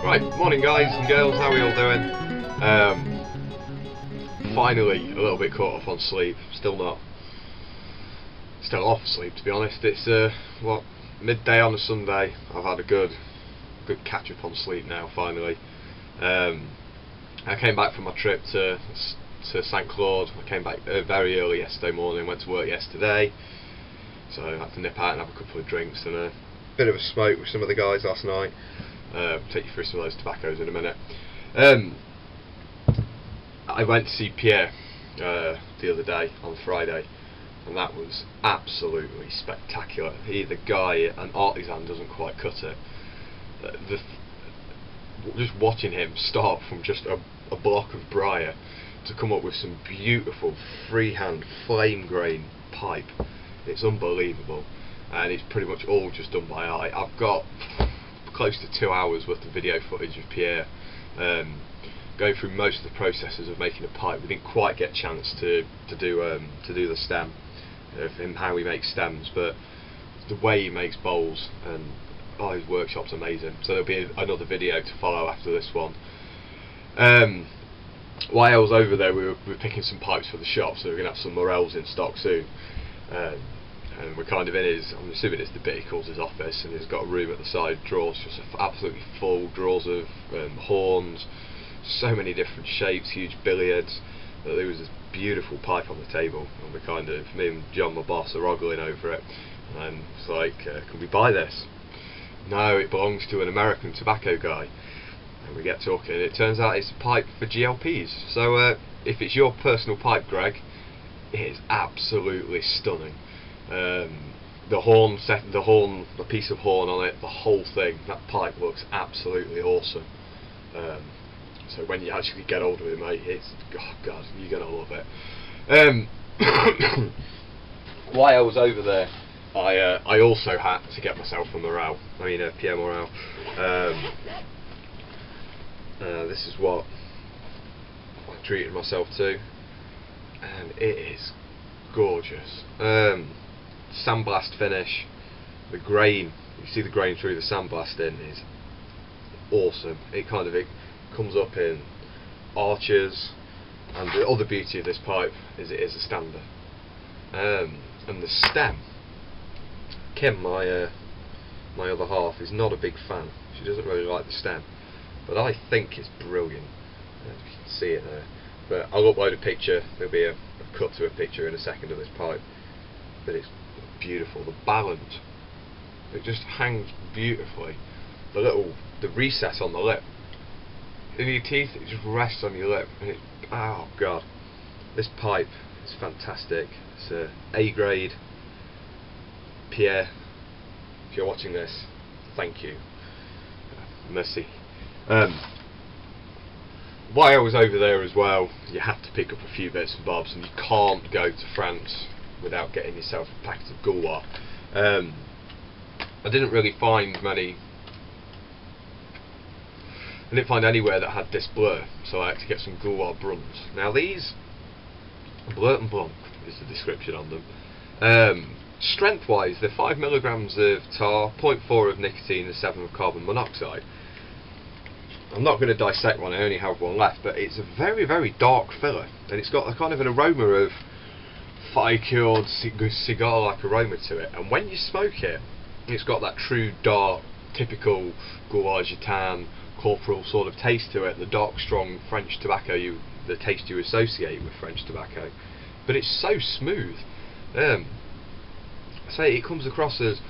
Right, morning guys and girls, how are we all doing? Finally a little bit caught up on sleep, still off sleep to be honest. It's midday on a Sunday. I've had a good catch up on sleep now finally. I came back from my trip to St Claude. I came back very early yesterday morning, went to work yesterday, so I had to nip out and have a couple of drinks and a bit of a smoke with some of the guys last night. Take you through some of those tobaccos in a minute. I went to see Pierre the other day on Friday, and that was absolutely spectacular. The guy, an artisan, doesn't quite cut it. Just watching him start from just a block of briar to come up with some beautiful freehand flame grain pipe, it's unbelievable, and it's pretty much all just done by eye. I've got close to 2 hours worth of video footage of Pierre going through most of the processes of making a pipe. We didn't quite get a chance to do the stem, of him, how he makes stems, but the way he makes bowls, and his workshop's amazing. So there'll be another video to follow after this one. While I was over there, we were picking some pipes for the shop, so we're going to have some Morels in stock soon. And we're kind of in his, I'm assuming it's the bit he calls his office, and he's got a room at the side, drawers just absolutely full, drawers of horns, so many different shapes, huge billiards. There was this beautiful pipe on the table, and we kind of, me and John, my boss, are ogling over it, and it's like, can we buy this? No, it belongs to an American tobacco guy. And we get talking, and it turns out it's a pipe for GLPs. So if it's your personal pipe, Greg, it is absolutely stunning. The piece of horn on it, the whole thing, that pipe looks absolutely awesome. So when you actually get hold of it, mate, it's, oh god, you're gonna love it. While I was over there, I also had to get myself a Morel. Pierre Morel. This is what I treated myself to, and it is gorgeous. Sandblast finish, the grain, you see the grain through the sandblasting is awesome. It comes up in arches, and the other beauty of this pipe is it is a stander. And the stem, Kim, my other half, is not a big fan. She doesn't really like the stem, but I think it's brilliant. You can see it there. But I'll upload a picture. There'll be a cut to a picture in a second of this pipe. But it's beautiful. The balance, it just hangs beautifully. The recess on the lip, in your teeth, it just rests on your lip, and oh god, this pipe is fantastic. It's A grade. Pierre, if you're watching this, thank you. Merci. While I was over there as well, you have to pick up a few bits and bobs, and you can't go to France without getting yourself a packet of Gaulois. I didn't really find many. I didn't find anywhere that had this blur, so I had to get some Gauloises Brunes. Now these, Blurt and Blanc is the description on them. Strength wise, they're 5 milligrams of tar, 0.4 of nicotine and 7 of carbon monoxide. I'm not going to dissect one, I only have one left, but it's a very, very dark filler, and it's got a kind of an aroma of fire-cured cigar-like aroma to it, and when you smoke it, it's got that true dark, typical Gaulois Gitan, corporal sort of taste to it, the dark, strong French tobacco, the taste you associate with French tobacco. But it's so smooth. I say it comes across as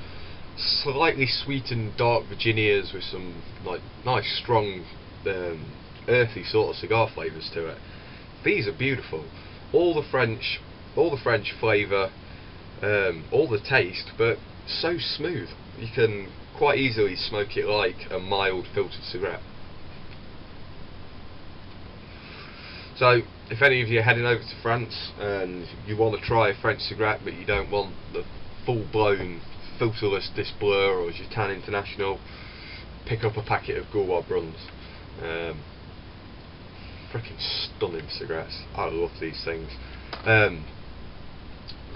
slightly sweetened dark Virginias with some like nice, strong, earthy sort of cigar flavours to it. These are beautiful. All the French flavour, all the taste, but so smooth. You can quite easily smoke it like a mild filtered cigarette. So if any of you are heading over to France and you want to try a French cigarette but you don't want the full-blown filterless Disblur or Gitan International, pick up a packet of Gauloises Brunes. Freaking stunning cigarettes. I love these things.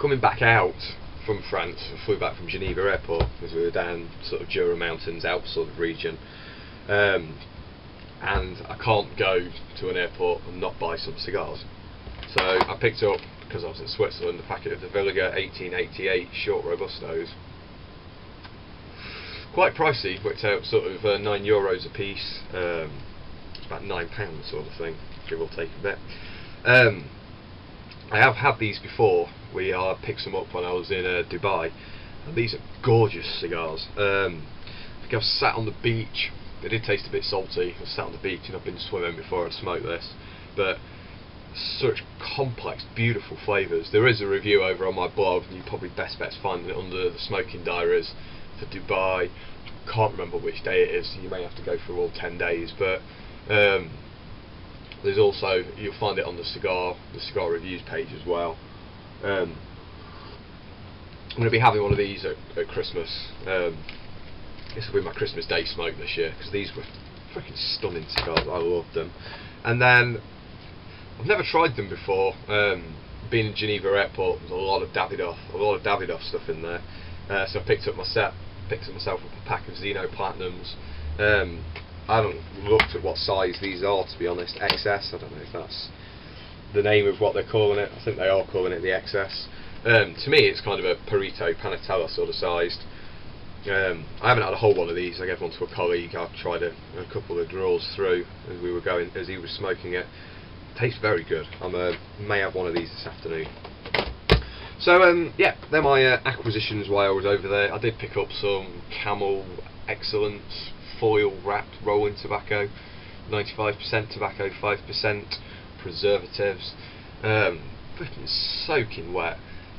coming back out from France, I flew back from Geneva airport because we were down sort of Jura Mountains, Alps sort of region, and I can't go to an airport and not buy some cigars. So I picked up, because I was in Switzerland, a packet of the Villiger 1888 short Robustos. Quite pricey, worked out sort of €9 a piece. It's about £9 sort of thing, give or take a bit. I have had these before. I picked some up when I was in Dubai, and these are gorgeous cigars. I think I was sat on the beach. They did taste a bit salty. I was sat on the beach and I've been swimming before I smoked this, but such complex, beautiful flavours. There is a review over on my blog, and you probably best bet finding it under the smoking diaries for Dubai. Can't remember which day it is, so you may have to go through all 10 days, but there's also, you'll find it on the cigar reviews page as well. I'm going to be having one of these at Christmas. This will be my Christmas Day smoke this year, because these were freaking stunning cigars. I loved them. And then I've never tried them before. Being in Geneva airport, there's a lot of Davidoff stuff in there. So I picked myself up a pack of Zeno Platinums. I haven't looked at what size these are, to be honest. XS, I don't know if that's the name of what they're calling it. I think they are calling it the XS. To me it's kind of a Perito Panatella sort of sized. I haven't had a whole one of these. I gave one to a colleague. I've tried a couple of draws through as he was smoking it. Tastes very good. I may have one of these this afternoon. So yeah, they're my acquisitions while I was over there. I did pick up some Camel Excellence foil wrapped rolling tobacco, 95% tobacco, 5% preservatives. Freaking soaking wet.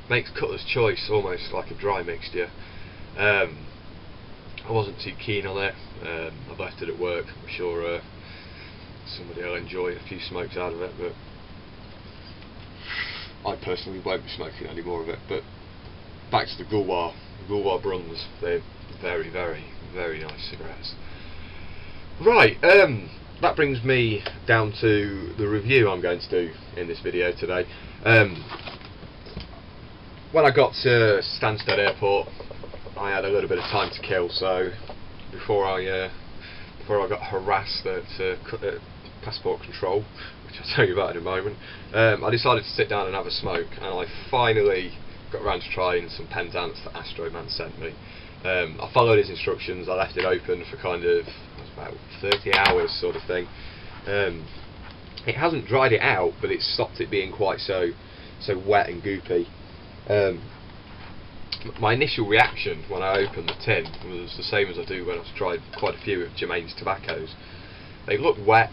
Makes cutler's choice almost like a dry mixture. I wasn't too keen on it. I've left it at work. I'm sure somebody will enjoy a few smokes out of it, but I personally won't be smoking any more of it. But back to the Gauloises Brunes. They're very, very, very nice cigarettes. Right, that brings me down to the review I'm going to do in this video today. When I got to Stansted Airport, I had a little bit of time to kill, so before I got harassed at passport control, which I'll tell you about in a moment, I decided to sit down and have a smoke, and I finally got around to trying some Penzance that Astro Man sent me. I followed his instructions. I left it open for kind of about 30 hours sort of thing. It hasn't dried it out, but it's stopped it being quite so wet and goopy. My initial reaction when I opened the tin was the same as I do when I've tried quite a few of Germains tobaccos. They look wet,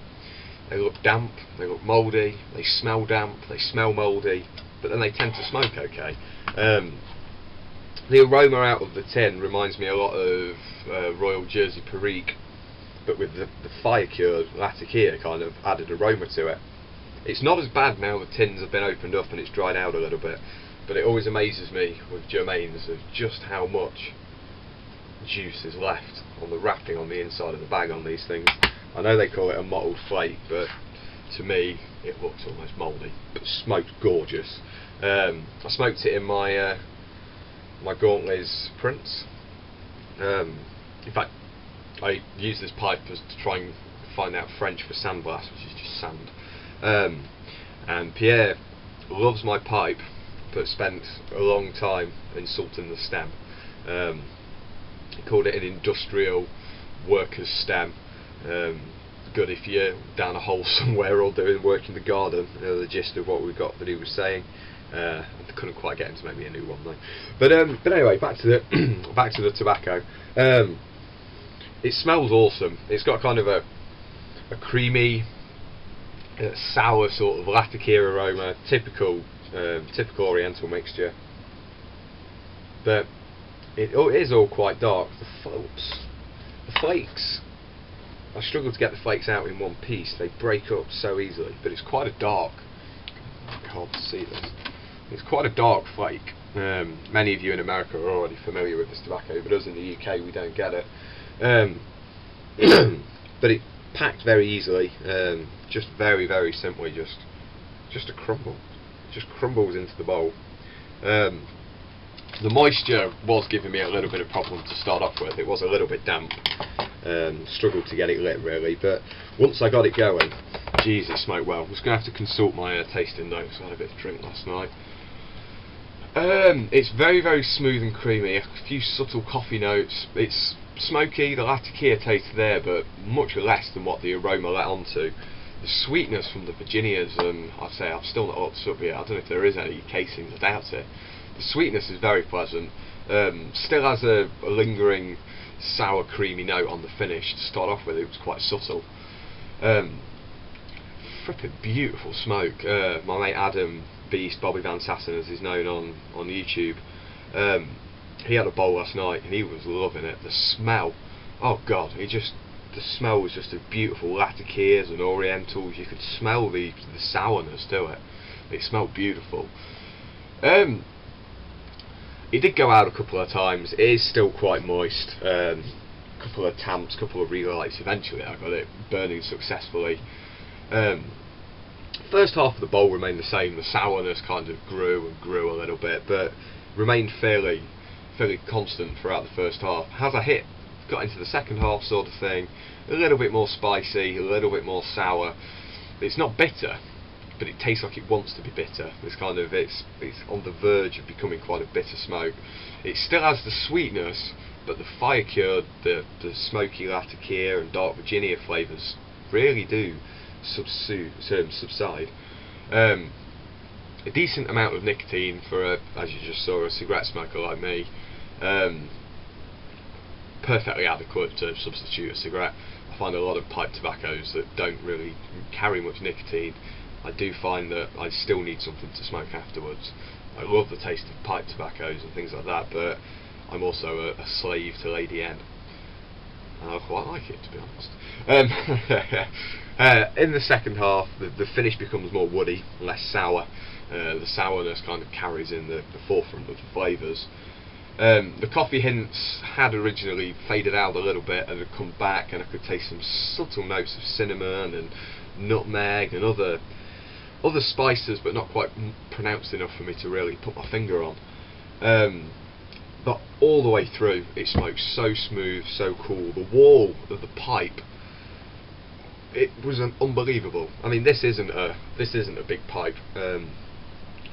they look damp, they look mouldy, they smell damp, they smell mouldy, but then they tend to smoke okay. The aroma out of the tin reminds me a lot of Royal Jersey Perique, but with the fire-cured Latakia kind of added aroma to it. It's not as bad now the tins have been opened up and it's dried out a little bit, but it always amazes me with Germains of just how much juice is left on the wrapping on the inside of the bag on these things. I know they call it a mottled flake, but to me it looks almost mouldy, but smoked gorgeous. I smoked it in my Gauloises Brunes. In fact, I use this pipe to try and find out French for sandblast, which is just sand. And Pierre loves my pipe, but spent a long time insulting the stem. He called it an industrial worker's stem. Good if you're down a hole somewhere or doing work in the garden. The gist of what we got that he was saying. I couldn't quite get him to make me a new one though. But anyway, back to the back to the tobacco. It smells awesome. It's got kind of a creamy, sour sort of Latakia aroma, typical Oriental mixture. But it is all quite dark. The flakes, I struggle to get the flakes out in one piece. They break up so easily. But it's quite a dark. It's hard to see this. It's quite a dark flake. Many of you in America are already familiar with this tobacco, but us in the UK we don't get it. But it packed very easily, just very simply, just a crumble. It just crumbles into the bowl. The moisture was giving me a little bit of problem to start off with. It was a little bit damp. Struggled to get it lit really, but once I got it going, geez, it smoked well. I was going to have to consult my tasting notes. I had a bit of drink last night. It's very, very smooth and creamy. A few subtle coffee notes. It's smoky. The latakia taste there, but much less than what the aroma let onto. The sweetness from the Virginias, I'd say I've still not looked up yet. I don't know if there is any casings. I doubt it. The sweetness is very pleasant. Still has a lingering sour, creamy note on the finish. To start off with, it was quite subtle. Frippin' beautiful smoke. My mate Adam Beast, Bobby Van Sassen as he's known on YouTube, he had a bowl last night and he was loving it. The smell, oh god, the smell was just a beautiful latakias and orientals. You could smell the sourness to it. It smelled beautiful. It did go out a couple of times. It is still quite moist. Couple of tamps, couple of relights. Eventually I got it burning successfully. First half of the bowl remained the same. The sourness kind of grew and grew a little bit, but remained fairly constant throughout the first half. As I got into the second half sort of thing, a little bit more spicy, a little bit more sour. It's not bitter, but it tastes like it wants to be bitter. It's on the verge of becoming quite a bitter smoke. It still has the sweetness, but the fire cured, the smoky latakia and dark Virginia flavours really do subside. A decent amount of nicotine for as you just saw, a cigarette smoker like me. Perfectly adequate to substitute a cigarette. I find a lot of pipe tobaccos that don't really carry much nicotine. I do find that I still need something to smoke afterwards. I love the taste of pipe tobaccos and things like that, but I'm also a slave to Lady N. And I quite like it, to be honest. In the second half, the finish becomes more woody, less sour. The sourness kind of carries in the forefront of the flavours. The coffee hints had originally faded out a little bit and had come back, and I could taste some subtle notes of cinnamon and nutmeg and other spices, but not quite pronounced enough for me to really put my finger on. But all the way through, it smokes so smooth, so cool. The wall of the pipe, it was unbelievable. I mean, this isn't a big pipe.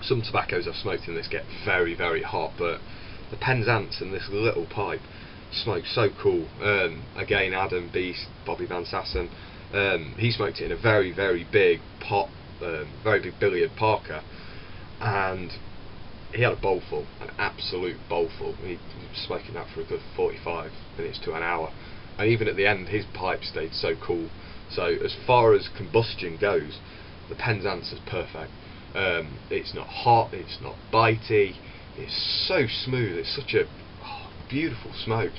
Some tobaccos I've smoked in this get very, very hot, but the Penzance in this little pipe smokes so cool. Again, Adam Beast, Bobby Van Sassen, he smoked it in a very, very big pot, very big billiard Parker, and he had a bowlful, an absolute bowlful. He was smoking that for a good 45 minutes to an hour, and even at the end his pipe stayed so cool. So as far as combustion goes, the Penzance is perfect. It's not hot, it's not bitey, it's so smooth, it's such a beautiful smoke.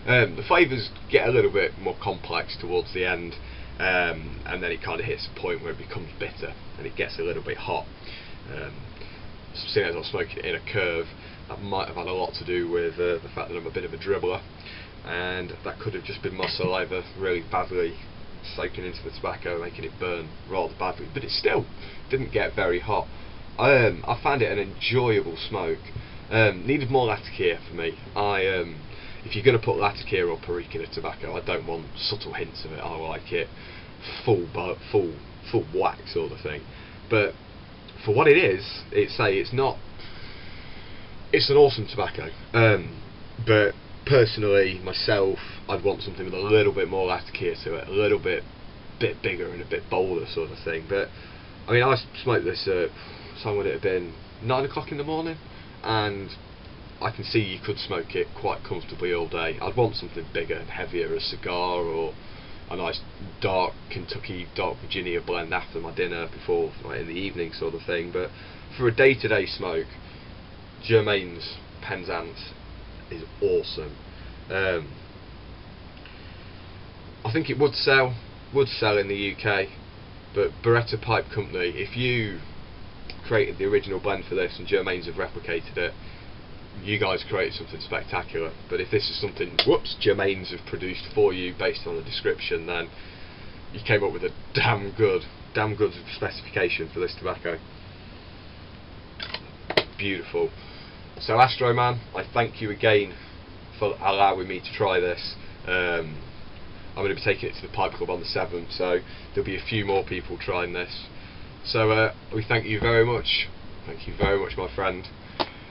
The flavours get a little bit more complex towards the end, and then it kind of hits a point where it becomes bitter and it gets a little bit hot. Seeing as I'm smoking it in a curve, that might have had a lot to do with the fact that I'm a bit of a dribbler, and that could have just been my saliva really badly soaking into the tobacco, making it burn rather badly, but it still didn't get very hot. I found it an enjoyable smoke. Needed more latakia for me. If you're going to put latakia or perique in a tobacco, I don't want subtle hints of it. I like it full whack sort of thing. But for what it is, it's an awesome tobacco. But personally, myself, I'd want something with a little bit more latakia to it, a little bit bigger and a bit bolder sort of thing. But I mean, I smoked this at, so would it have been 9 o'clock in the morning, and I can see you could smoke it quite comfortably all day. I'd want something bigger and heavier, a cigar or a nice dark Kentucky, dark Virginia blend after my dinner, before, like, in the evening sort of thing. But for a day-to-day smoke, Germains Penzance is awesome. I think it would sell in the UK, but Beretta Pipe Company, if you created the original blend for this and Germains have replicated it, you guys created something spectacular. But if this is something Germains have produced for you based on a description, then you came up with a damn good specification for this tobacco. Beautiful. So Astro Man, I thank you again for allowing me to try this. I'm going to be taking it to the Pipe Club on the 7th, so there'll be a few more people trying this. So we thank you very much. Thank you very much, my friend.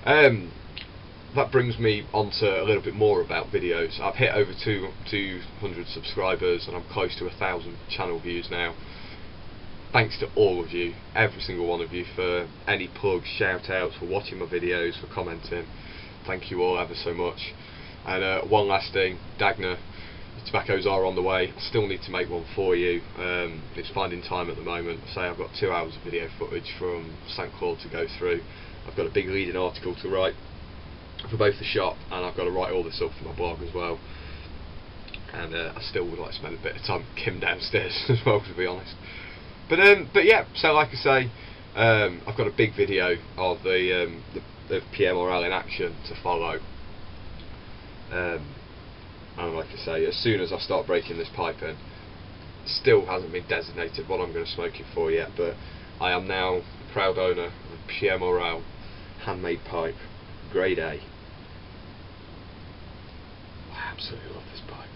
That brings me on to a little bit more about videos. I've hit over 200 subscribers and I'm close to 1,000 channel views now. Thanks to all of you, every single one of you, for any plugs, shout outs, for watching my videos, for commenting. Thank you all ever so much. And one last thing, Dagna, the tobaccos are on the way. I still need to make one for you. It's finding time at the moment. I say I've got 2 hours of video footage from St Claude to go through. I've got a big leading article to write for both the shop, and I've got to write all this up for my blog as well. And I still would like to spend a bit of time with Kim downstairs as well, to be honest. But yeah, so like I say, I've got a big video of the Pierre Morel in action to follow. And like I say, as soon as I start breaking this pipe in, still hasn't been designated what I'm going to smoke it for yet, but I am now the proud owner of a Pierre Morel handmade pipe, grade A. I absolutely love this pipe.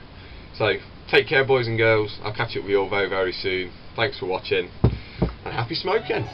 So, take care, boys and girls. I'll catch up with you all very, very soon. Thanks for watching, and happy smoking.